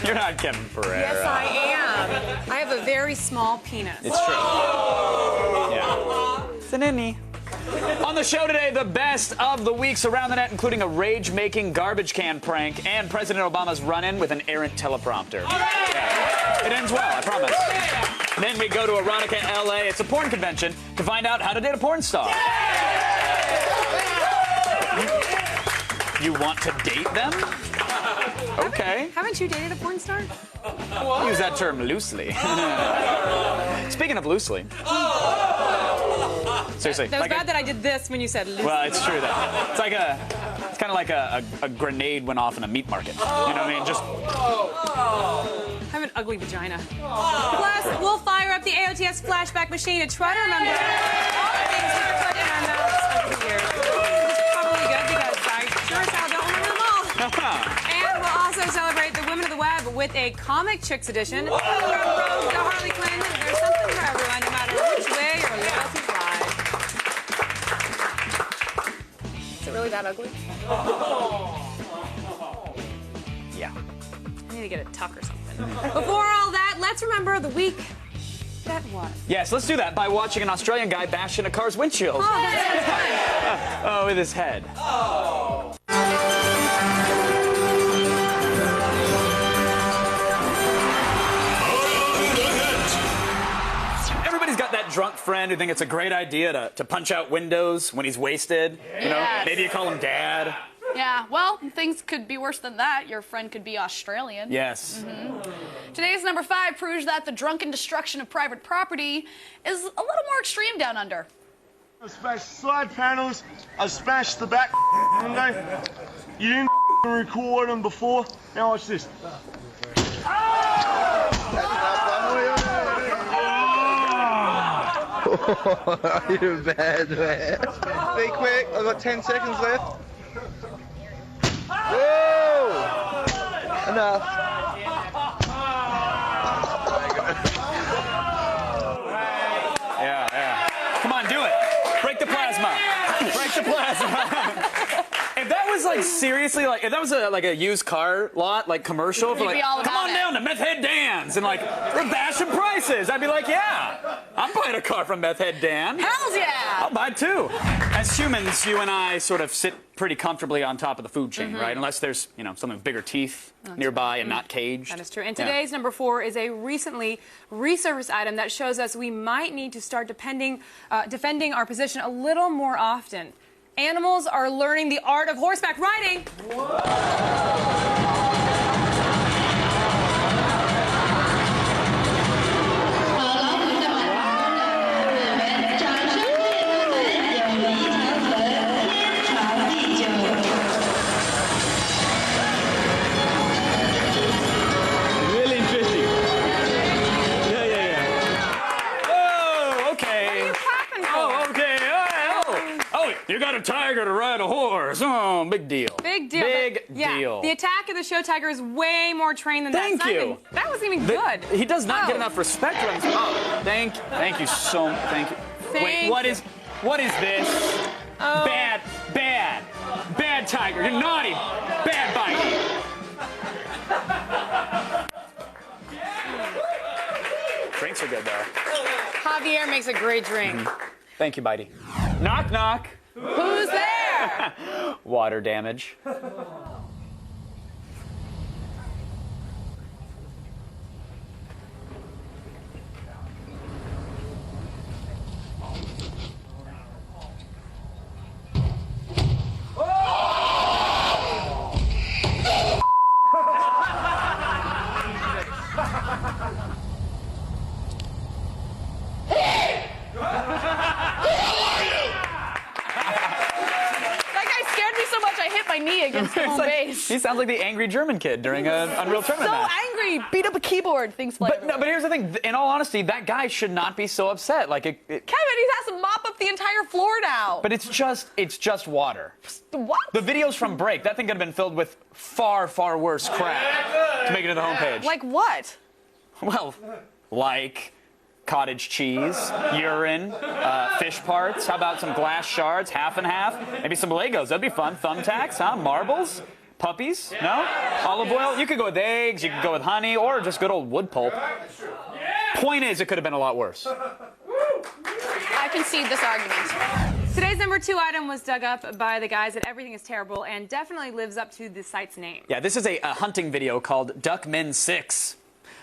You're not Kevin Pereira. Yes, I am. I have a very small penis. It's true. Yeah. It's an innie. On the show today, the best of the weeks around the net, including a rage-making garbage can prank and President Obama's run-in with an errant teleprompter. Yeah. It ends well, I promise. Then we go to Erotica LA. It's a porn convention to find out how to date a porn star. You want to date them? Okay. Haven't you dated a porn star? Use that term loosely. Speaking of loosely. Seriously. That was bad that I did this when you said loosely. Well, it's true that it's kind of like a grenade went off in a meat market. You know what I mean? Just. I have an ugly vagina. Plus, we'll fire up the AOTS flashback machine to try to remember all the things we put in our mouths over the years. Which is probably good because I sure as hell don't remember them all. And we'll also celebrate the Women of the Web with a Comic Chicks edition. From Rose to Harley Quinn, there's something for everyone, no matter which way your loyalties lie. Is it really that ugly? Yeah. I need to get a tuck or something. Before all that, let's remember the week that was. Yes, let's do that by watching an Australian guy bash in a car's windshield. Oh, that sounds fun. Oh, with his head. Oh. Everybody's got that drunk friend who thinks it's a great idea to punch out windows when he's wasted. You know, maybe you call him dad. Yeah, well, things could be worse than that. Your friend could be Australian. Yes. Today's number 5 proves that the drunken destruction of private property is a little more extreme down under. I smashed side panels, I smashed the back window. You didn't record them before. Now watch this. You're bad, man. Be quick, I've got 10 seconds left. Whoa! Enough. Yeah. Come on, do it. Break the plasma. Break the plasma. If that was like seriously, like if that was like a used car lot, like commercial for like, come on down to Meth Head Dan's and like we're bashing prices, I'd be like, yeah, I'm buying a car from Meth Head Dan. Hells yeah! I'll buy two. As humans, you and I sort of sit pretty comfortably on top of the food chain, right? Unless there's, you know, something with bigger teeth nearby and not caged. That is true. And today's number 4 is a recently resurfaced item that shows us we might need to start defending our position a little more often. Animals are learning the art of horseback riding. You got a tiger to ride a horse. Oh, big deal. Big deal. Big deal. The attack of the show tiger is way more trained than that. Thank you. That wasn't even good. He does not get enough respect for him. Oh, thank you so much. Thank you. Wait, what is this? Oh. Bad tiger. You're naughty. Bad bite. Drinks are good though. Javier makes a great drink. Thank you, Bitey. Knock, knock. Who's there? Water damage. I hit my knee against the home base. He sounds like the angry German kid during an Unreal Tournament match. So angry, beat up a keyboard, things fly everywhere. But here's the thing. In all honesty, that guy should not be so upset. Like Kevin, he has to mop up the entire floor now. But it's just water. What? The videos from Break, that thing could have been filled with far, far worse crap to make it to the homepage. Like what? Well, like cottage cheese, urine, fish parts. How about some glass shards, half and half? Maybe some Legos. That'd be fun. Thumbtacks, huh? Marbles? Puppies? No? Olive oil? You could go with eggs, you could go with honey, or just good old wood pulp. Point is, it could have been a lot worse. I concede this argument. Today's number 2 item was dug up by the guys at Everything is Terrible and definitely lives up to the site's name. Yeah, this is a hunting video called Duckmen 6.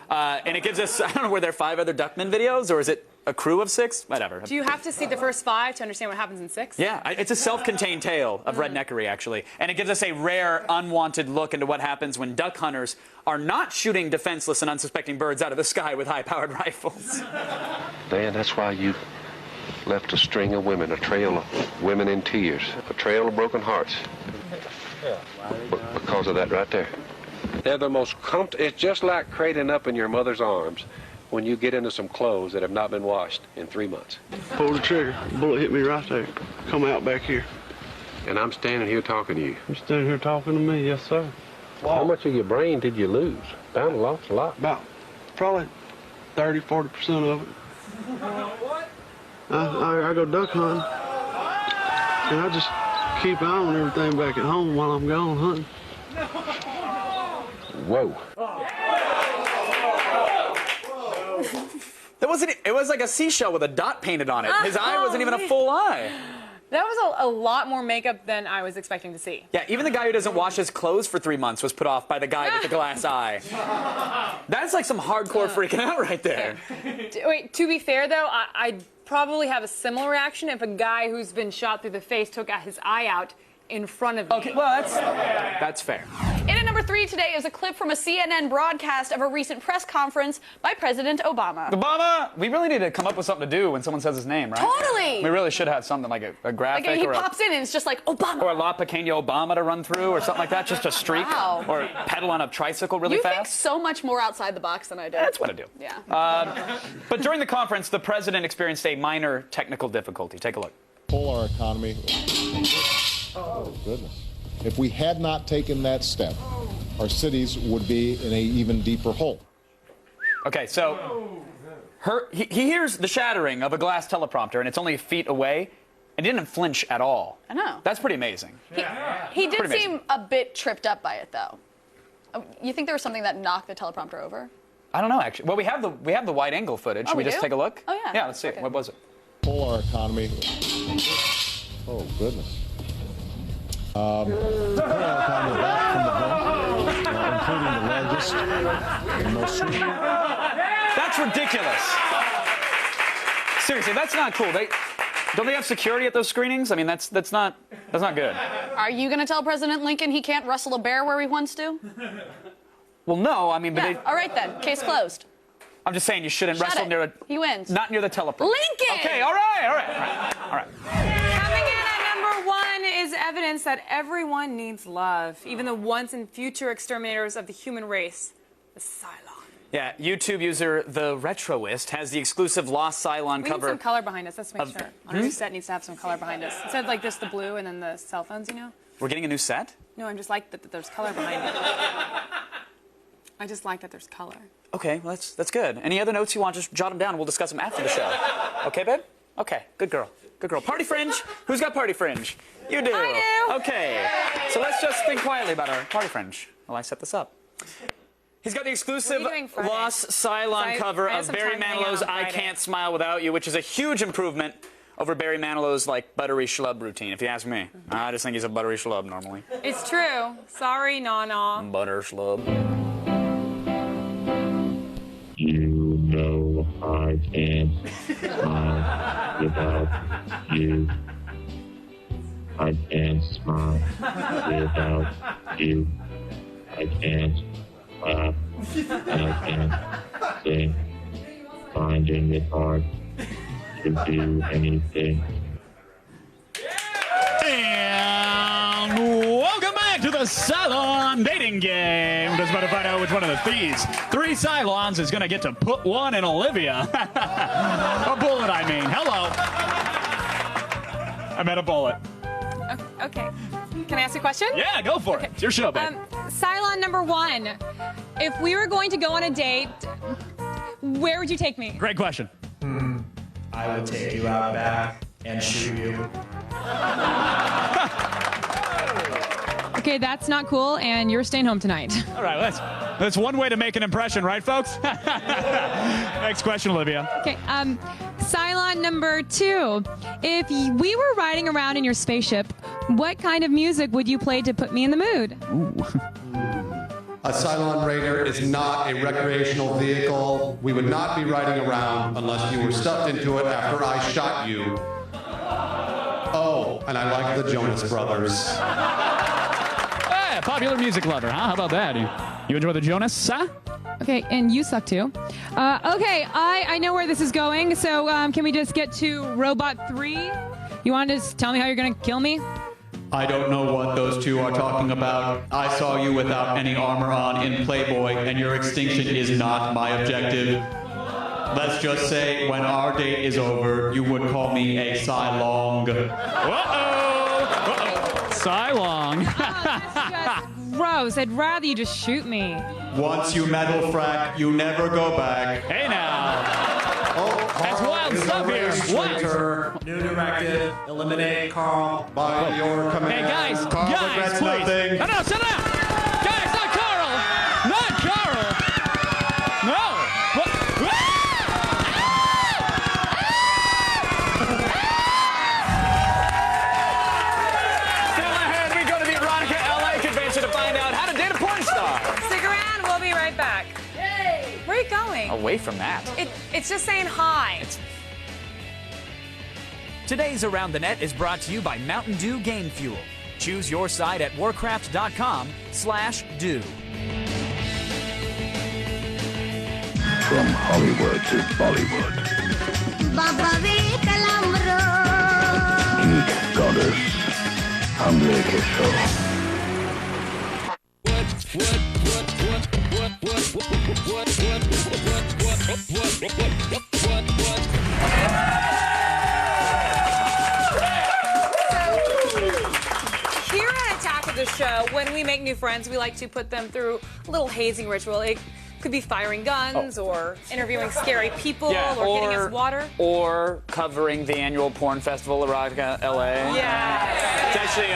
And it gives us, I don't know, were there 5 other Duckmen videos, or is it a crew of 6? Whatever. Do you have to see the first 5 to understand what happens in 6? Yeah, it's a self-contained tale of redneckery, actually. And it gives us a rare, unwanted look into what happens when duck hunters are not shooting defenseless and unsuspecting birds out of the sky with high-powered rifles. Dan, that's why you left a string of women, a trail of women in tears, a trail of broken hearts. Because of that right there. They're the most it's just like cradling up in your mother's arms when you get into some clothes that have not been washed in 3 months. Pulled the trigger. The bullet hit me right there. Come out back here. And I'm standing here talking to you. You're standing here talking to me, yes, sir. How much of your brain did you lose? Bound lost a lot. About probably 30–40% of it. What? I go duck hunting, and I just keep an eye on everything back at home while I'm gone hunting. Whoa. It was like a seashell with a dot painted on it. His eye wasn't even a full eye. That was a lot more makeup than I was expecting to see. Yeah, even the guy who doesn't wash his clothes for 3 months was put off by the guy with the glass eye. That's like some hardcore freaking out right there. Wait, to be fair, though, I'd probably have a similar reaction if a guy who's been shot through the face took his eye out in front of me. Okay, well, that's fair. In at number 3 today is a clip from a CNN broadcast of a recent press conference by President Obama. Obama, we really need to come up with something to do when someone says his name, right? Totally. We really should have something like a graphic Like he or pops in and it's just like Obama. or a La Pequeña Obama to run through or something like that, just a streak. Wow. Or pedal on a tricycle really You fast. think so much more outside the box than I do. That's what I do. Yeah. But during the conference, the president experienced a minor technical difficulty. Take a look. Pull our economy. Oh, goodness. If we had not taken that step, our cities would be in an even deeper hole. Okay, so he hears the shattering of a glass teleprompter, and it's only feet away, and he didn't flinch at all. I know. That's pretty amazing. He did Pretty seem amazing. a bit tripped up by it, though. You think there was something that knocked the teleprompter over? I don't know, actually. Well, we have the wide angle footage. Should we we just do? take a look? Oh, yeah. Yeah, let's see. Okay. What was it? Pull our economy. Oh, goodness. Pull our economy back from the brink, including the largest and most... That's ridiculous. Seriously, that's not cool. Don't they have security at those screenings? I mean, that's not good. Are you going to tell President Lincoln he can't wrestle a bear where he wants to? Well, no, I mean, but Yeah. All right, then. Case closed. I'm just saying you shouldn't Shut wrestle it. near He wins. not near the teleprompter. Lincoln! Okay, all right. Coming in at number 1 is evidence that everyone needs love, even the once and future exterminators of the human race, the Cylon. Yeah, YouTube user The Retroist has the exclusive Lost Cylon We need cover. some color behind us. Let's make sure. Our new set needs to have some color behind us. Instead of like just the blue and then the cell phones, you know? We're getting a new set? No, I'm just like that there's color behind it. I just like that there's color. Okay, well, that's good. Any other notes you want, just jot them down and we'll discuss them after the show. Okay, babe? Okay, good girl. Good girl. Party fringe? Who's got party fringe? You do. I do. Okay, so let's just think quietly about our party fringe while I set this up. He's got the exclusive What are you doing Friday? Lost Cylon cover I have of some Barry time to hang out Manilow's on I Friday. Can't Smile Without You, which is a huge improvement over Barry Manilow's, like, buttery schlub routine, if you ask me. I just think he's a buttery schlub normally. It's true. Sorry, Nana. Butter schlub. You know I can't smile without you. I can't smile without you. I can't laugh and I can't sing. Finding it hard to do anything. And welcome to the Cylon dating game. We're just about to find out which one of these 3 Cylons is going to get to put one in Olivia. A bullet, I mean. Hello. I meant a bullet. Okay. Can I ask a question? Yeah, go for it. It's your show, babe. Cylon number 1. If we were going to go on a date, where would you take me? Great question. I would take you out back and shoot you. Okay, that's not cool, and you're staying home tonight. All right, that's one way to make an impression, right, folks? Next question, Olivia. Okay, Cylon number 2. If we were riding around in your spaceship, what kind of music would you play to put me in the mood? A Cylon Raider is not a recreational vehicle. We would not be riding around unless you were stuffed into it after I shot you. Oh, and I like the Jonas Brothers. Hey, popular music lover, huh? How about that? You enjoy the Jonas, huh? Okay, and you suck too. Okay, I know where this is going, so can we just get to Robot 3? You want to just tell me how you're going to kill me? I don't know what those two are talking about. I saw you without any armor on in Playboy, and your extinction is not my objective. Let's just say when our date is over, you would call me a Cylon. Cylon. That's just gross. I'd rather you just shoot me. Once you metal frack, you never go back. Hey now. That's wild stuff here. What? New directive, eliminate Carl. By your command. Hey guys, Carl regrets please. nothing. No, sit down. Guys, not Carl. Not Carl. No. What? Still ahead, we go to the Erotica LA convention to find out how to date a porn star. Stick around. We'll be right back. Yay! Where are you going? Away from that. It's just saying hi. Today's Around the Net is brought to you by Mountain Dew Game Fuel. Choose your side at warcraft.com/dew. From Hollywood to Bollywood. Geek Goddess. Hamle ke show. Here at Attack of the Show, when we make new friends, we like to put them through a little hazing ritual. It could be firing guns or interviewing scary people or getting us water. Or covering the annual porn festival, Erotica LA. Yeah. It's actually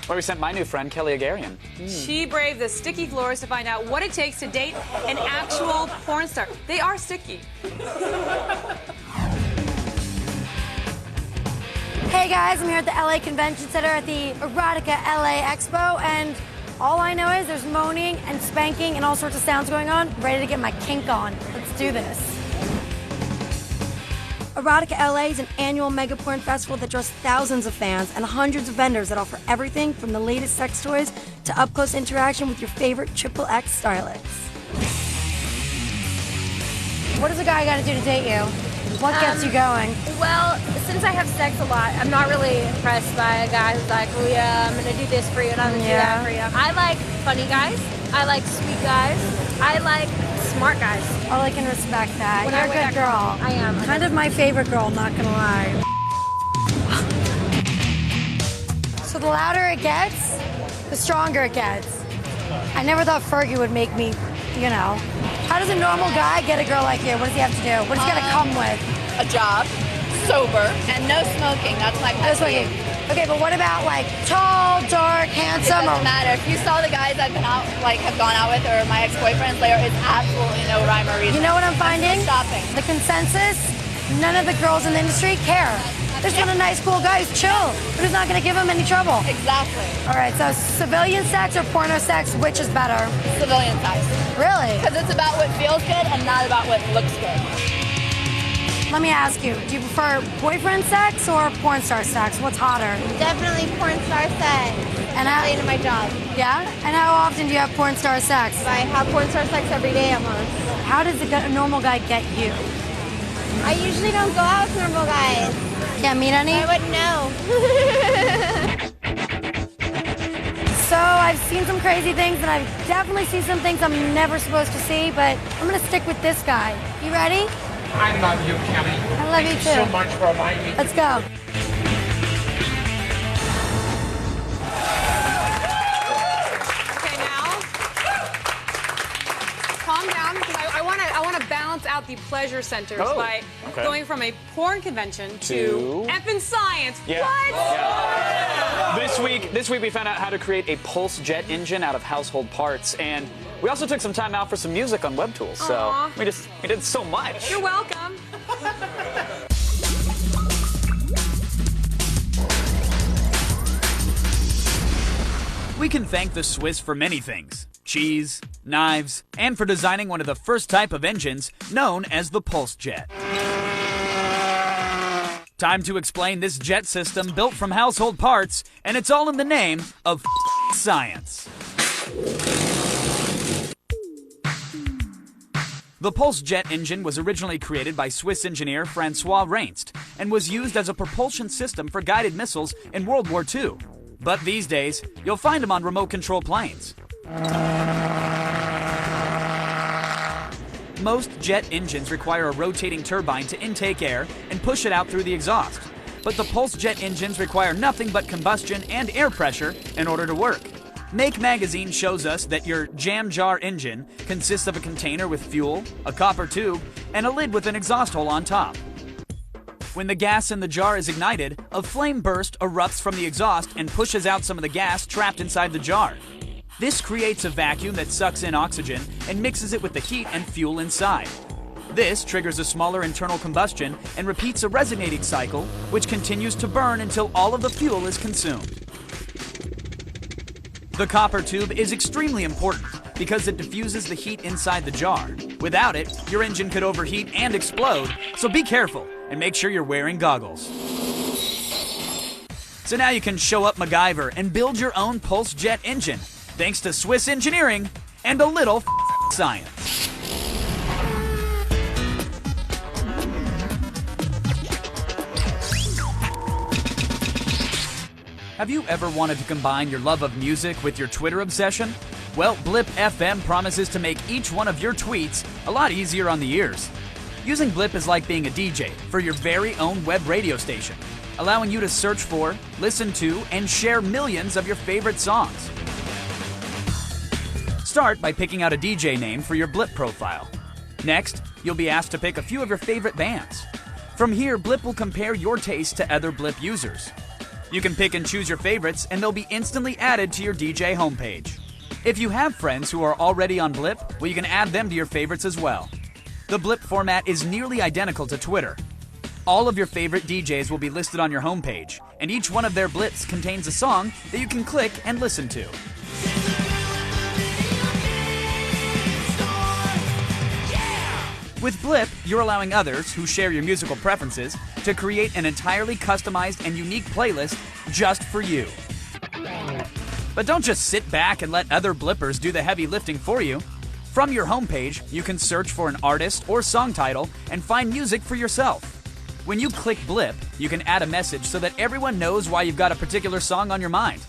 where we sent my new friend, Kelly Agarian. She braved the sticky floors to find out what it takes to date an actual porn star. They are sticky. Hey guys, I'm here at the LA Convention Center at the Erotica LA Expo, and all I know is there's moaning and spanking and all sorts of sounds going on. I'm ready to get my kink on. Let's do this. Erotica LA is an annual mega porn festival that draws thousands of fans and hundreds of vendors that offer everything from the latest sex toys to up-close interaction with your favorite XXX stylists. What does a guy got to do to date you? What gets you going? Well, since I have sex a lot, I'm not really impressed by a guy who's like, oh yeah, I'm gonna do this for you and I'm gonna do that for you. I like funny guys. I like sweet guys. I like smart guys. Oh, I can respect that. You're a good girl. I am. Kind of my favorite girl, not gonna lie. So the louder it gets, the stronger it gets. I never thought Fergie would make me, you know. How does a normal guy get a girl like you? What does he have to do? What is he gonna come with? A job, sober, and no smoking. That's my No smoking. Okay, but what about like tall, dark, handsome? It doesn't matter. If you saw the guys I've been out, like have gone out with, or my ex-boyfriends, there is absolutely no rhyme or reason. You know what I'm finding? Stopping. The consensus: none of the girls in the industry care. There's not a nice, cool guy who's chill, but who's not gonna give him any trouble. Exactly. All right, so civilian sex or porno sex, which is better? Civilian sex. Really? Because it's about what feels good and not about what looks good. Let me ask you, do you prefer boyfriend sex or porn star sex? What's hotter? Definitely porn star sex. And how, into my job. Yeah? And how often do you have porn star sex? I have porn star sex every day almost. How does a normal guy get you? I usually don't go out with normal guys. Can't meet any? I wouldn't know. So I I've seen some crazy things, and I've definitely seen some things I'm never supposed to see, but I'm gonna stick with this guy. You ready? I love you, Kelly. I love you too. Thank you so much for allowing me. Let's go. Okay, now, calm down, because I want to balance out the pleasure centers by going from a porn convention to effing science. Yeah. What? Yeah. This week we found out how to create a pulse jet engine out of household parts, and we also took some time out for some music on WebTools. So we did so much. You're welcome. We can thank the Swiss for many things. Cheese, knives, and for designing one of the first type of engines known as the pulse jet. Time to explain this jet system built from household parts, and it's all in the name of science. The pulse jet engine was originally created by Swiss engineer Francois Reinst and was used as a propulsion system for guided missiles in World War II. But these days, you'll find them on remote control planes. Most jet engines require a rotating turbine to intake air and push it out through the exhaust. But the pulse jet engines require nothing but combustion and air pressure in order to work. Make Magazine shows us that your jam jar engine consists of a container with fuel, a copper tube, and a lid with an exhaust hole on top. When the gas in the jar is ignited, a flame burst erupts from the exhaust and pushes out some of the gas trapped inside the jar. This creates a vacuum that sucks in oxygen and mixes it with the heat and fuel inside. This triggers a smaller internal combustion and repeats a resonating cycle, which continues to burn until all of the fuel is consumed. The copper tube is extremely important because it diffuses the heat inside the jar. Without it, your engine could overheat and explode, so be careful and make sure you're wearing goggles. So now you can show up MacGyver and build your own pulse jet engine, thanks to Swiss engineering and a little science. Have you ever wanted to combine your love of music with your Twitter obsession? Well, Blip FM promises to make each one of your tweets a lot easier on the ears. Using Blip is like being a DJ for your very own web radio station, allowing you to search for, listen to, and share millions of your favorite songs. Start by picking out a DJ name for your Blip profile. Next, you'll be asked to pick a few of your favorite bands. From here, Blip will compare your taste to other Blip users. You can pick and choose your favorites, and they'll be instantly added to your DJ homepage. If you have friends who are already on Blip, well, you can add them to your favorites as well. The Blip format is nearly identical to Twitter. All of your favorite DJs will be listed on your homepage, and each one of their Blips contains a song that you can click and listen to. With Blip, you're allowing others who share your musical preferences to create an entirely customized and unique playlist just for you. But don't just sit back and let other Blippers do the heavy lifting for you. From your homepage, you can search for an artist or song title and find music for yourself. When you click Blip, you can add a message so that everyone knows why you've got a particular song on your mind.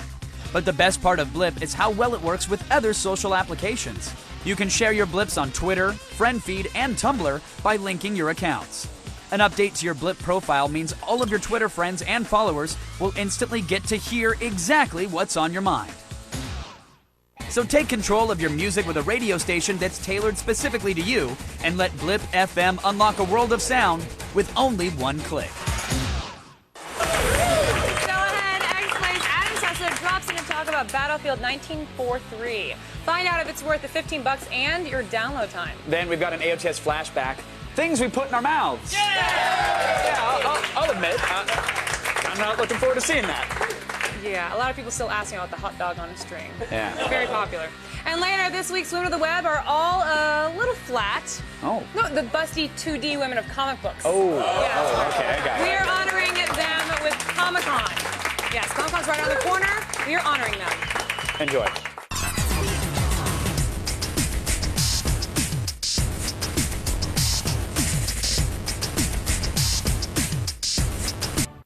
But the best part of Blip is how well it works with other social applications. You can share your Blips on Twitter, FriendFeed, and Tumblr by linking your accounts. An update to your Blip profile means all of your Twitter friends and followers will instantly get to hear exactly what's on your mind. So take control of your music with a radio station that's tailored specifically to you, and let Blip FM unlock a world of sound with only one click. Go ahead, X-Plays. Adam Sessa drops in to talk about Battlefield 1943. Find out if it's worth the $15 and your download time. Then we've got an AOTS flashback. Things we put in our mouths. I'll admit, I'm not looking forward to seeing that. Yeah, a lot of people still asking about the hot dog on a string. Yeah. Very popular. And later this week's Women of the Web are all a little flat. Oh. No, the busty 2D women of comic books. Oh, yeah, okay, I got it. We are honoring them with Comic-Con. Yes, Comic-Con's right around the corner. We are honoring them. Enjoy.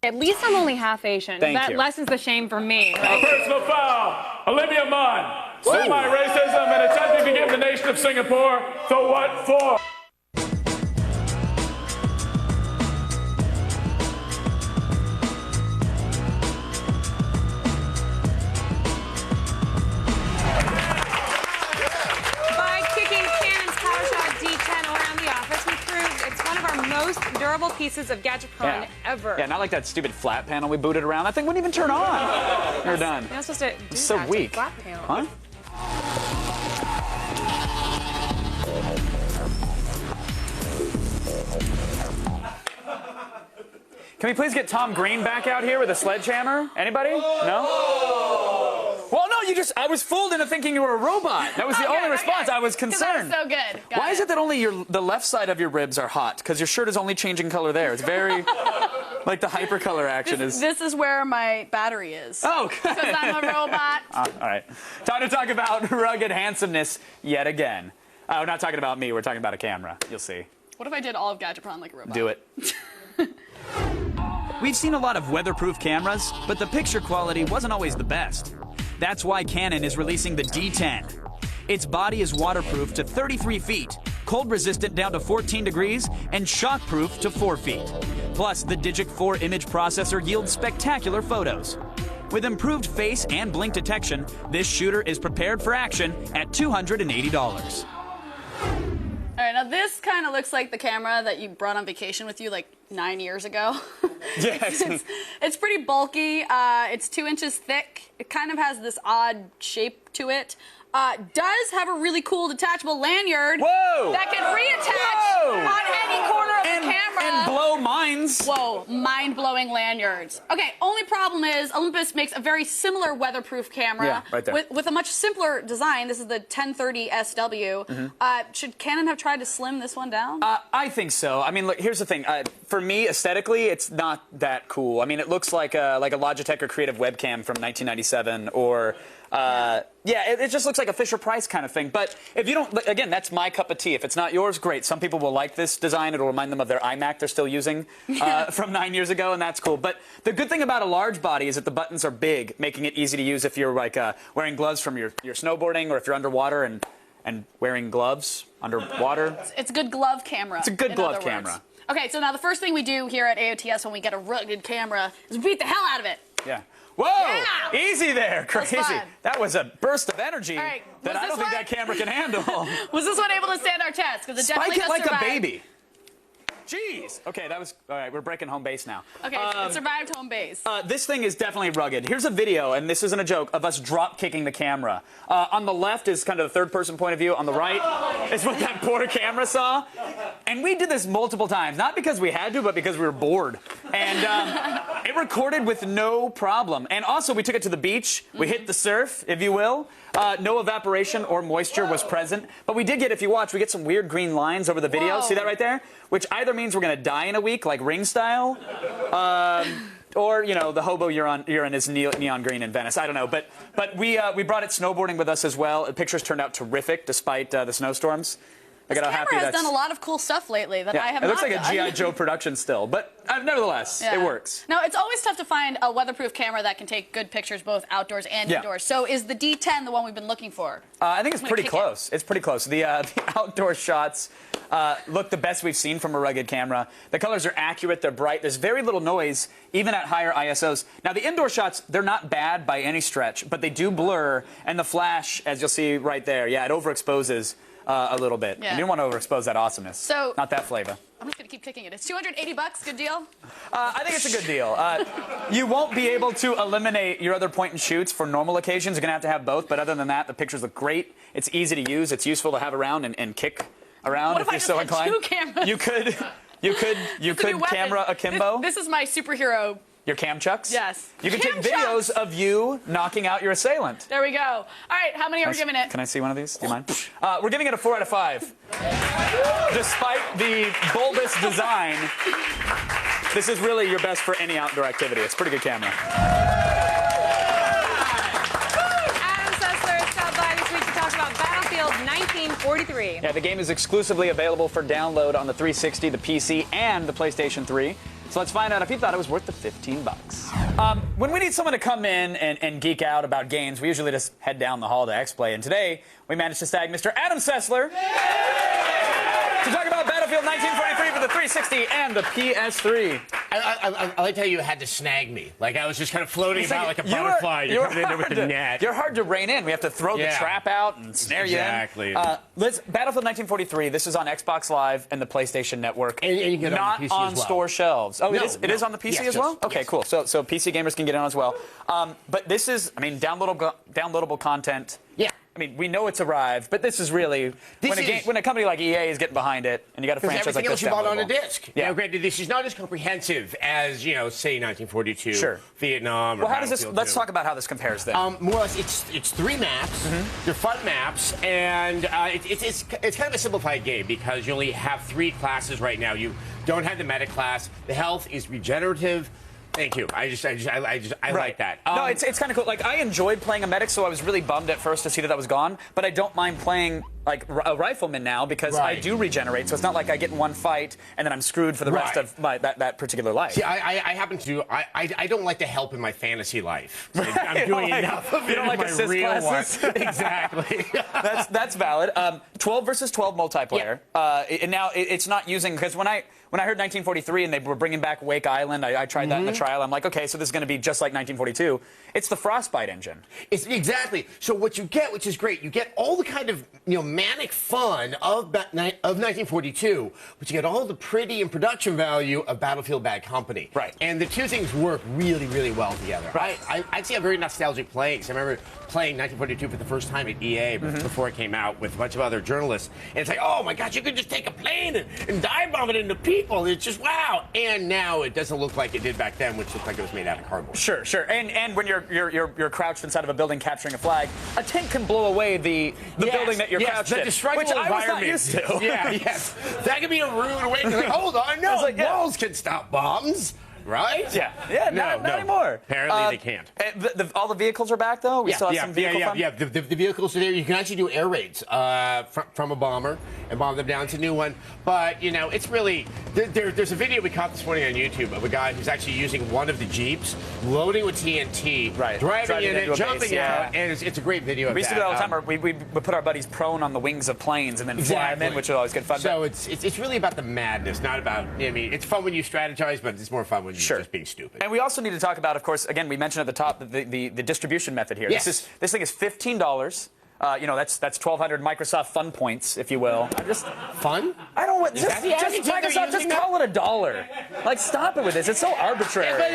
At least I'm only half Asian. Thank That you. lessens the shame for me. Right? Personal foul. Olivia Munn. Semi-racism and attempting to give the nation of Singapore the what for. By kicking Canon's PowerShot D10 around the office, we proved it's one of our most durable pieces of Gadget ever. Yeah, not like that stupid flat panel we booted around. That thing wouldn't even turn on. You're done. You're not supposed to do So that to weak. flat panel. Huh? Can we please get Tom Green back out here with a sledgehammer? Anybody? No? Well, no, I was fooled into thinking you were a robot. That was the only response. I was concerned. That was so good. Why is it that only the left side of your ribs are hot? Because your shirt is only changing color there. It's very, like the hypercolor action is. This is where my battery is. Oh, because I'm a robot. All right. Time to talk about rugged handsomeness yet again. We're not talking about me. We're talking about a camera. You'll see. What if I did all of Gadgetron like a robot? Do it. We've seen a lot of weatherproof cameras, but the picture quality wasn't always the best. That's why Canon is releasing the D10. Its body is waterproof to 33 feet, cold-resistant down to 14 degrees, and shockproof to 4 feet. Plus, the Digic 4 image processor yields spectacular photos. With improved face and blink detection, this shooter is prepared for action at $280. All right, now this kind of looks like the camera that you brought on vacation with you like 9 years ago. Yes. It's pretty bulky. It's 2 inches thick. It kind of has this odd shape to it. Does have a really cool detachable lanyard that can reattach on any corner of the camera. And blow minds. Whoa, mind-blowing lanyards. Okay, only problem is Olympus makes a very similar weatherproof camera Yeah, right there. with a much simpler design. This is the 1030 SW. Should Canon have tried to slim this one down? I think so. I mean, look, here's the thing. For me, aesthetically, it's not that cool. I mean, it looks like a Logitech or Creative webcam from 1997 or... it just looks like a Fisher-Price kind of thing. But if you don't, again, that's my cup of tea. If it's not yours, great. Some people will like this design. It'll remind them of their iMac they're still using from 9 years ago, and that's cool. But the good thing about a large body is that the buttons are big, making it easy to use if you're like wearing gloves from your snowboarding or if you're underwater and wearing gloves underwater. It's a good glove camera. It's a good glove camera. Okay, so now the first thing we do here at AOTS when we get a rugged camera is we beat the hell out of it. Yeah. Whoa! Yeah. Easy there, crazy. That was fun. That was a burst of energy right, that I don't think that camera can handle. Was this one able to stand our test? Because it definitely Spike it like survive. a baby. Jeez. Okay, that was all right. We're breaking home base now. Okay, it survived home base. This thing is definitely rugged. Here's a video, and this isn't a joke, of us drop kicking the camera. On the left is kind of the third-person point of view. On the right is what that poor camera saw. And we did this multiple times, not because we had to, but because we were bored. And it recorded with no problem. And also, we took it to the beach. We hit the surf, if you will. No evaporation or moisture was present. But we did get, if you watch, we get some weird green lines over the video. Whoa. See that right there? Which either means we're going to die in a week, like Ring style, or, you know, the hobo urine is neon green in Venice. I don't know. But we brought it snowboarding with us as well. The pictures turned out terrific despite the snowstorms. This camera has done a lot of cool stuff lately that I have not It looks like done. a G.I. Joe production still, but nevertheless, it works. Now, it's always tough to find a weatherproof camera that can take good pictures both outdoors and indoors. So is the D10 the one we've been looking for? I think it's pretty close. It's pretty close. The outdoor shots look the best we've seen from a rugged camera. The colors are accurate. They're bright. There's very little noise, even at higher ISOs. Now, the indoor shots, they're not bad by any stretch, but they do blur, and the flash, as you'll see right there, it overexposes a little bit. Yeah. And you don't want to overexpose that awesomeness. So, not that flavor. I'm just going to keep kicking it. It's $280. Good deal? I think it's a good deal. You won't be able to eliminate your other point and shoots for normal occasions. You're going to have both. But other than that, the pictures look great. It's easy to use. It's useful to have around and kick around What if if I you're just so had inclined. 2 cameras? You could camera akimbo. This is my superhero. Your cam chucks? Yes. You can Cam take videos of you knocking out your assailant. There we go. All right, how many are we giving it? Can I see one of these? Do you mind? We're giving it a 4 out of 5. Despite the bulbous design, this is really your best for any outdoor activity. It's a pretty good camera. Adam Sessler stopped by this week to talk about Battlefield 1943. Yeah, the game is exclusively available for download on the 360, the PC, and the PlayStation 3. So let's find out if he thought it was worth the 15 bucks. When we need someone to come in and geek out about games, we usually just head down the hall to X-Play. And today, we managed to snag Mr. Adam Sessler to talk about Battlefield 1943 for the 360 and the PS3. I like how you had to snag me. Like I was just kind of floating about like a butterfly. You're coming in there with the net. You're hard to rein in. We have to throw the trap out and snare you in. Exactly. Battlefield 1943, this is on Xbox Live and the PlayStation Network. And you can get it not on PC on as well. store shelves. Oh, No, it is on the PC as well? Okay, cool. So PC gamers can get in as well. But this is, I mean, downloadable content. Yeah. I mean, we know it's arrived, but this is really when a company like EA is getting behind it, and you got a franchise like this. Everything else you bought on a disc. Yeah. Now, granted, this is not as comprehensive as say 1942, sure. Vietnam. Or well, how does this? Let's talk about how this compares then. More or less, it's 3 maps. They're fun maps, and it's kind of a simplified game because you only have 3 classes right now. You don't have the medic class. The health is regenerative. Thank you. I like that. No, it's kind of cool. Like I enjoyed playing a medic, so I was really bummed at first to see that was gone. But I don't mind playing like a rifleman now because I do regenerate. So it's not like I get in one fight and then I'm screwed for the rest of that particular life. See, I happen to. I don't like to help in my fantasy life. I'm doing enough of it in my real life. Exactly. That's valid. 12 versus 12 multiplayer. Yeah. And now it's not using because when I heard 1943 and they were bringing back Wake Island, I tried that in the trial. I'm like, okay, so this is going to be just like 1942. It's the Frostbite engine. It's exactly. So what you get, which is great, you get all the kind of manic fun of 1942, but you get all the pretty and production value of Battlefield Bad Company. Right. And the two things work really, really well together. Right. I see a very nostalgic playing. Because I remember playing 1942 for the first time at EA before it came out with a bunch of other journalists. And it's like, oh my gosh, you could just take a plane and dive bomb it into people. It's just wow. And now it doesn't look like it did back then, which looked like it was made out of cardboard. Sure. And when you're crouched inside of a building capturing a flag, a tank can blow away the building that you're crouched in, which I was not used to. Yes. That could be a rude way to like, hold on, no, walls can stop bombs. Right? Yeah. Not anymore. Apparently they can't. All the vehicles are back, though? We still have some vehicle fun? Yeah. The vehicles are there. You can actually do air raids from a bomber and bomb them down to a new one. But, it's really... There's a video we caught this morning on YouTube of a guy who's actually using one of the Jeeps, loading with TNT, driving in it, jumping out, and it's a great video of that. We used to do that all the time. We put our buddies prone on the wings of planes and then fly them in, which is always good fun. So it's really about the madness, not about... it's fun when you strategize, but it's more fun when you're just being stupid. And we also need to talk about, of course, again, we mentioned at the top the distribution method here. Yes. This thing is $15. That's 1,200 Microsoft Fun points, if you will. Fun? I don't want just call it $1. Like, stop it with this. It's so arbitrary. But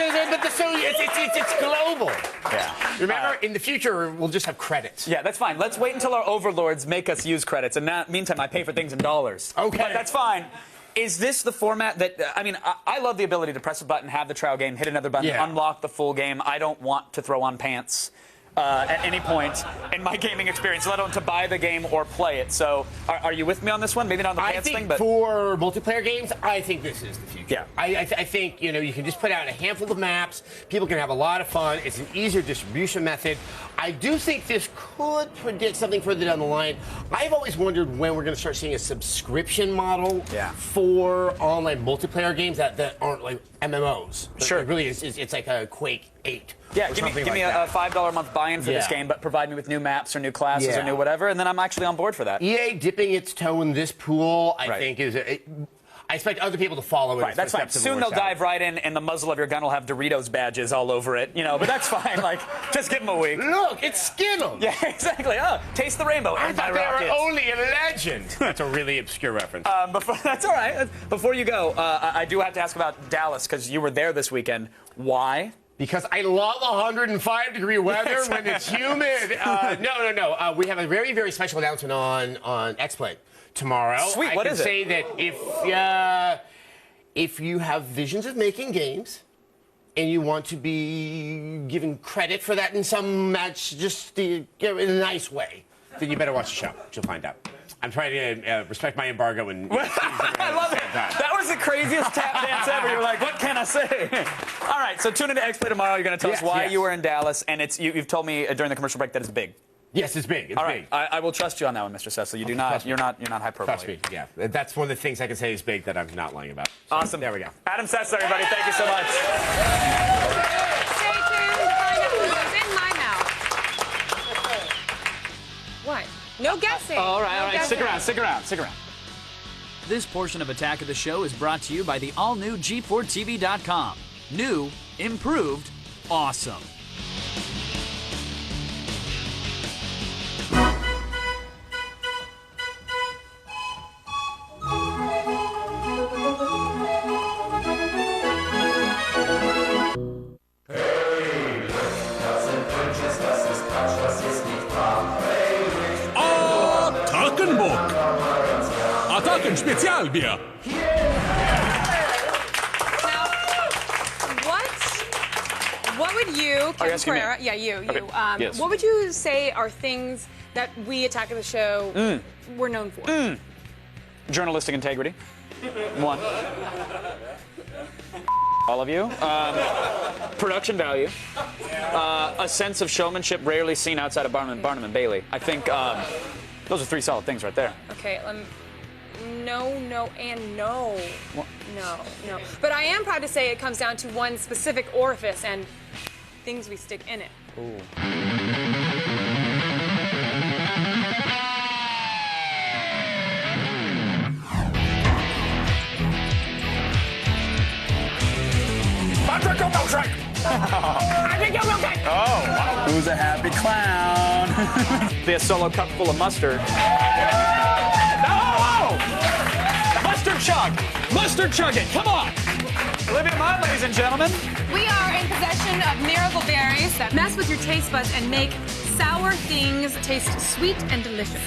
it's global. Yeah. Remember, in the future, we'll just have credits. Yeah, that's fine. Let's wait until our overlords make us use credits, and meantime, I pay for things in dollars. Okay. But that's fine. Is this the format that, I love the ability to press a button, have the trial game, hit another button, unlock the full game. I don't want to throw on pants at any point in my gaming experience, let alone to buy the game or play it. So are you with me on this one? Maybe not on the pants thing, but... for multiplayer games, I think this is the future. Yeah. I think, you can just put out a handful of maps. People can have a lot of fun. It's an easier distribution method. I do think this could predict something further down the line. I've always wondered when we're going to start seeing a subscription model for online multiplayer games that aren't like MMOs. Sure. It really is. It's like a Quake 8. Yeah, give me a $5 a month buy-in for this game, but provide me with new maps or new classes or new whatever, and then I'm actually on board for that. EA dipping its toe in this pool, I think, is... I expect other people to follow it. Right, that's fine. Soon they'll dive right in, and the muzzle of your gun will have Doritos badges all over it. But that's fine. Like, just give them a week. Look, it's Skittles. Yeah, exactly. Oh, taste the rainbow. I thought they were only a legend. That's a really obscure reference. That's all right. Before you go, I do have to ask about Dallas, because you were there this weekend. Why? Because I love 105-degree weather when it's humid. No. We have a very, very special announcement on X-Play tomorrow. Sweet. What is it? I can say that if you have visions of making games and you want to be given credit for that in some match, just in a nice way, then you better watch the show. You'll find out. I'm trying to respect my embargo and. I love it. That was the craziest tap dance ever. You're like, what can I say? All right, so tune into X-Play tomorrow. You're going to tell us why you were in Dallas, and you've told me during the commercial break that it's big. Yes, it's big. It's All right, big. I will trust you on that one, Mr. Cecil. You do not. You're not hyperbole. Trust me. Yeah, that's one of the things I can say is big that I'm not lying about. So, Awesome. There we go. Adam Cecil, everybody. Thank you so much. Stay tuned to find out what goes in my mouth. What? No guessing. All right. No guessing. Stick around. This portion of Attack of the Show is brought to you by the all-new G4TV.com. New, improved, awesome. Attacken Spezialbier. Now, what would you, Kevin Pereira, you, Yes. what would you say are things that we Attack of the Show were known for? Journalistic integrity. One. All of you. Production value. A sense of showmanship rarely seen outside of Barnum and Bailey. I think those are 3 solid things right there. Okay, no, and no. What? No. But I am proud to say it comes down to one specific orifice and things we stick in it. Ooh. I drink your milkshake. I drink your milkshake. Oh, wow. Who's a happy clown? Be a solo cup full of mustard. No! Mustard chug it. Come on. Olivia Munn, ladies and gentlemen. We are in possession of miracle berries that mess with your taste buds and make sour things taste sweet and delicious.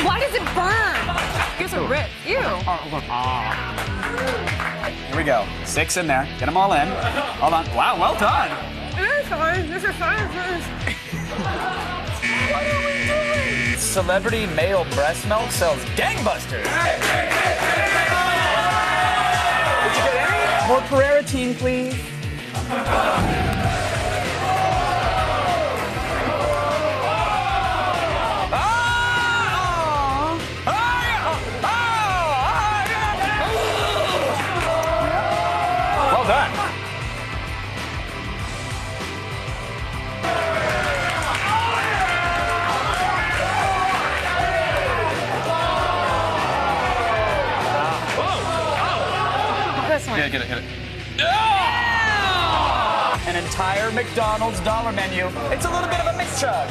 Why does it burn? Here's a rip. Ew. Here we go. 6 in there. Get them all in. Hold on. Wow, well done. This is fine. Celebrity male breast milk sells gangbusters. Did you get any? More Pereira team, please. Well done. This one. Get it. An entire McDonald's dollar menu. It's a little bit of a mix chug.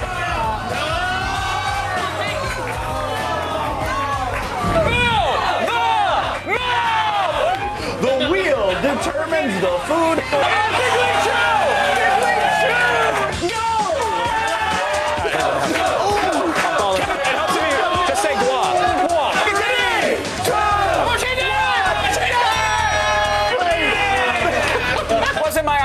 The wheel determines the food. Big League Chew! Just say guap. That wasn't my.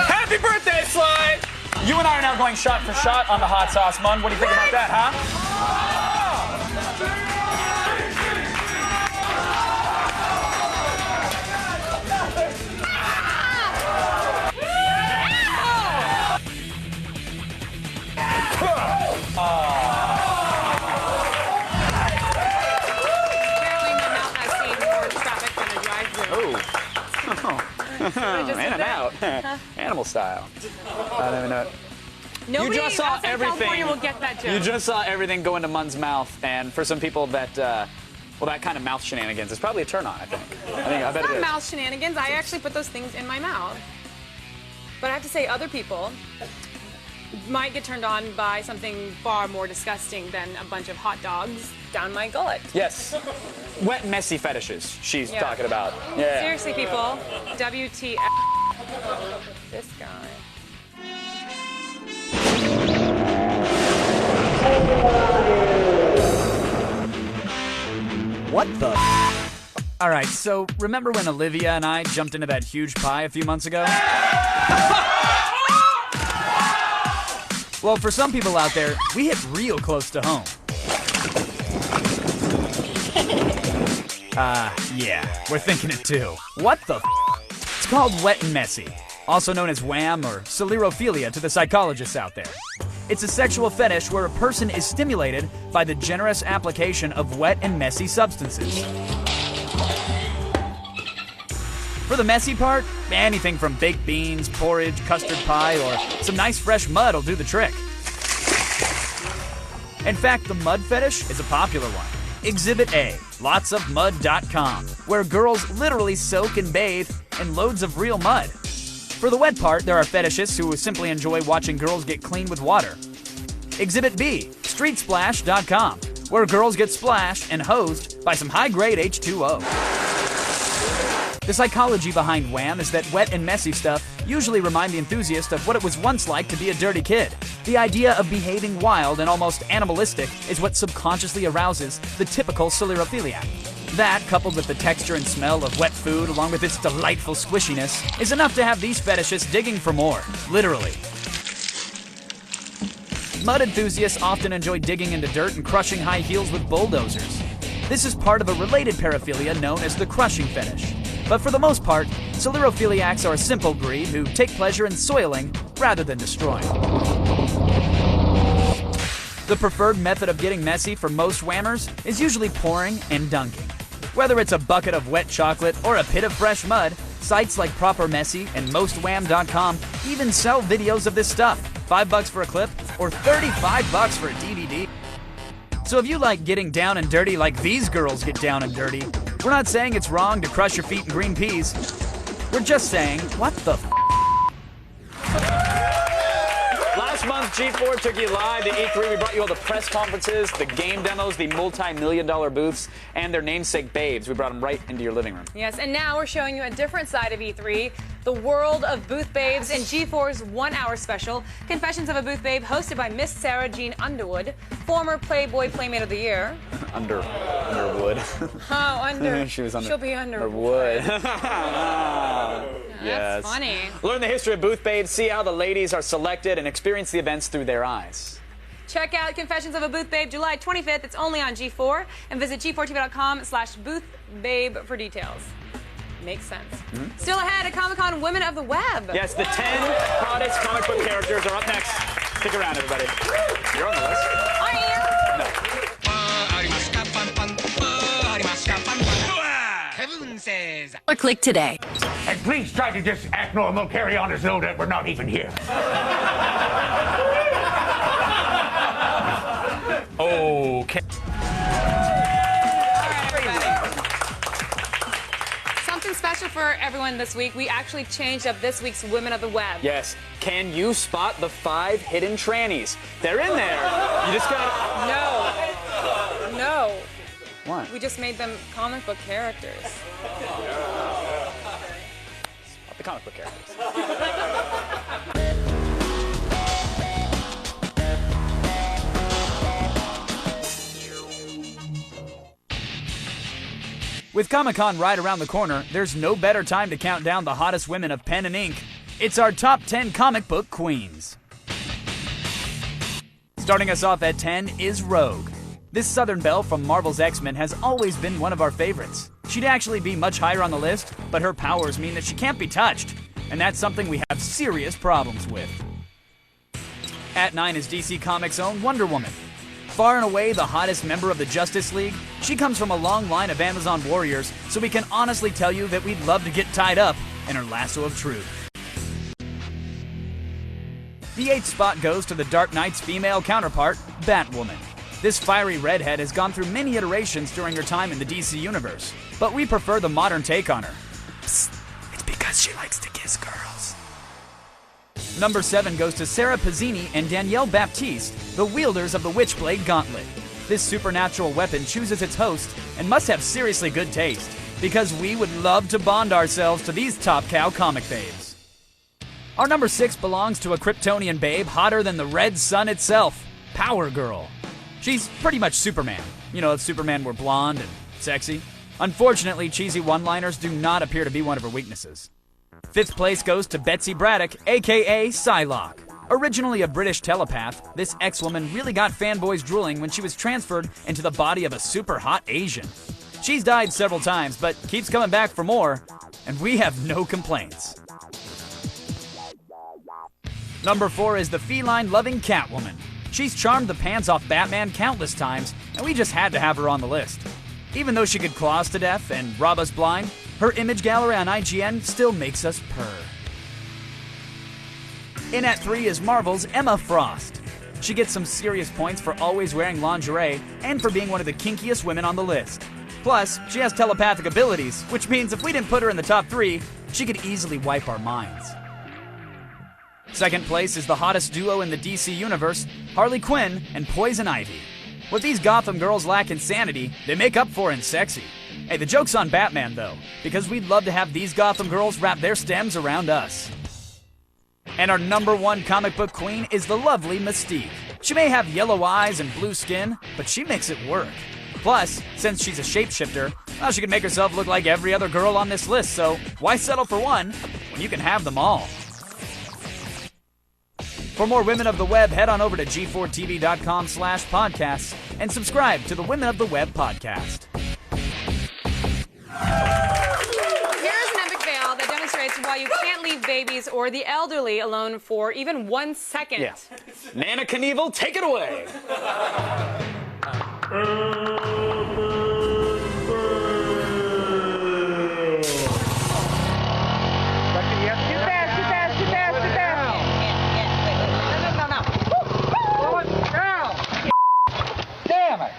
Happy birthday, Sly! You and I are now going shot for shot on the hot sauce, Mun. What do you think about that, huh? Apparently my mouth has seen more traffic than a drive-thru. In and out. Animal style. I don't even know. Nobody You just saw outside everything. California will get that joke. You just saw everything go into Mun's mouth, and for some people that, well, that kind of mouth shenanigans is probably a turn on, I think. I bet It's it not is. mouth shenanigans. I actually put those things in my mouth. But I have to say, other people might get turned on by something far more disgusting than a bunch of hot dogs down my gullet. Yes. Wet, messy fetishes she's Yeah. talking about. Yeah. Seriously, people. WTF. This guy. What the? All right, so remember when Olivia and I jumped into that huge pie a few months ago? Well, for some people out there, we hit real close to home. Yeah, we're thinking it too. What the f? It's called wet and messy, also known as wham or sclerophilia to the psychologists out there. It's a sexual fetish where a person is stimulated by the generous application of wet and messy substances. For the messy part, anything from baked beans, porridge, custard pie, or some nice fresh mud will do the trick. In fact, the mud fetish is a popular one. Exhibit A, lotsofmud.com, where girls literally soak and bathe in loads of real mud. For the wet part, there are fetishists who simply enjoy watching girls get clean with water. Exhibit B, streetsplash.com, where girls get splashed and hosed by some high-grade H2O. The psychology behind wham is that wet and messy stuff usually remind the enthusiast of what it was once like to be a dirty kid. The idea of behaving wild and almost animalistic is what subconsciously arouses the typical sclerophiliac. That, coupled with the texture and smell of wet food along with its delightful squishiness, is enough to have these fetishists digging for more, literally. Mud enthusiasts often enjoy digging into dirt and crushing high heels with bulldozers. This is part of a related paraphilia known as the crushing fetish. But for the most part, sclerophiliacs are a simple breed who take pleasure in soiling rather than destroying. The preferred method of getting messy for most whammers is usually pouring and dunking. Whether it's a bucket of wet chocolate or a pit of fresh mud, sites like Proper Messy and MostWham.com even sell videos of this stuff. $5 for a clip or $35 for a DVD. So if you like getting down and dirty like these girls get down and dirty, we're not saying it's wrong to crush your feet in green peas. We're just saying, what the f? Last month, G4 took you live to E3. We brought you all the press conferences, the game demos, the multi-million-dollar booths, and their namesake babes. We brought them right into your living room. Yes, and now we're showing you a different side of E3, the world of booth babes in G4's 1-hour special, Confessions of a Booth Babe, hosted by Miss Sarah Jean Underwood, former Playboy Playmate of the Year. Underwood. Oh, under. She was under. She'll be under. Wood. Yes. That's funny. Learn the history of booth babes, see how the ladies are selected, and experience the events through their eyes. Check out Confessions of a Booth Babe July 25th. It's only on G4. And visit g4tv.com/boothbabe for details. Makes sense. Mm-hmm. Still ahead at Comic-Con Women of the Web. Yes, the 10 hottest comic book characters are up next. Stick around, everybody. You're on the list. I am. No. Kevin says. Or click today. And please try to just act normal, carry on as though that we're not even here. Okay. Something special for everyone this week. We actually changed up this week's Women of the Web. Yes. Can you spot the 5 hidden trannies? They're in there. You just gotta... No. What? We just made them comic book characters. Spot the comic book characters. With Comic-Con right around the corner, there's no better time to count down the hottest women of pen and ink. It's our top 10 comic book queens. Starting us off at 10 is Rogue. This Southern belle from Marvel's X-Men has always been one of our favorites. She'd actually be much higher on the list, but her powers mean that she can't be touched, and that's something we have serious problems with. At 9 is DC Comics' own Wonder Woman. Far and away the hottest member of the Justice League, she comes from a long line of Amazon warriors, so we can honestly tell you that we'd love to get tied up in her lasso of truth. The 8th spot goes to the Dark Knight's female counterpart, Batwoman. This fiery redhead has gone through many iterations during her time in the DC universe, but we prefer the modern take on her. Psst, it's because she likes to kiss girls. Number 7 goes to Sarah Pazzini and Danielle Baptiste, the wielders of the Witchblade Gauntlet. This supernatural weapon chooses its host and must have seriously good taste, because we would love to bond ourselves to these top cow comic babes. Our number 6 belongs to a Kryptonian babe hotter than the red sun itself, Power Girl. She's pretty much Superman. You know, if Superman were blonde and sexy. Unfortunately, cheesy one-liners do not appear to be one of her weaknesses. 5th place goes to Betsy Braddock, aka Psylocke. Originally a British telepath, this ex-woman really got fanboys drooling when she was transferred into the body of a super hot Asian. She's died several times, but keeps coming back for more, and we have no complaints. Number 4 is the feline-loving Catwoman. She's charmed the pants off Batman countless times, and we just had to have her on the list. Even though she could claw us to death and rob us blind, her image gallery on IGN still makes us purr. In at 3 is Marvel's Emma Frost. She gets some serious points for always wearing lingerie and for being one of the kinkiest women on the list. Plus, she has telepathic abilities, which means if we didn't put her in the top 3, she could easily wipe our minds. Second place is the hottest duo in the DC universe, Harley Quinn and Poison Ivy. What these Gotham girls lack in sanity, they make up for in sexy. Hey, the joke's on Batman though, because we'd love to have these Gotham girls wrap their stems around us. And our number 1 comic book queen is the lovely Mystique. She may have yellow eyes and blue skin, but she makes it work. Plus, since she's a shapeshifter, well, she can make herself look like every other girl on this list, so why settle for one when you can have them all? For more Women of the Web, head on over to g4tv.com/podcasts and subscribe to the Women of the Web podcast. Here's an epic fail that demonstrates why you can't leave babies or the elderly alone for even 1 second. Yeah. Nana Knievel, take it away.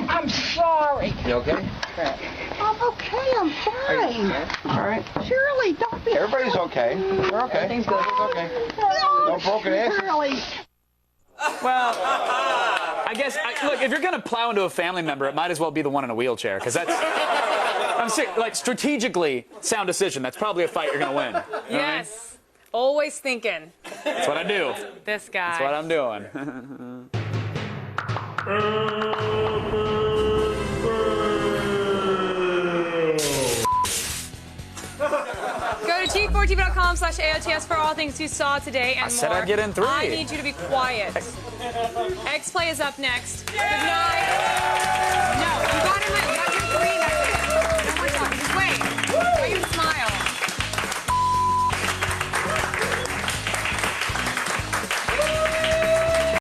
I'm sorry. You okay? I'm okay. I'm fine. All right. Shirley, don't be. Everybody's okay. They're okay. Everything's good. Everything's okay. No broken asses. Shirley. Well, I guess, look, if you're going to plow into a family member, it might as well be the one in a wheelchair, because that's, I'm serious, like, strategically, sound decision. That's probably a fight you're going to win. Yes. Always thinking. That's what I do. This guy. That's what I'm doing. Go to g4tv.com/AOTS for all things you saw today and more. I said I'd get in 3. I need you to be quiet. X-Play is up next. Good night.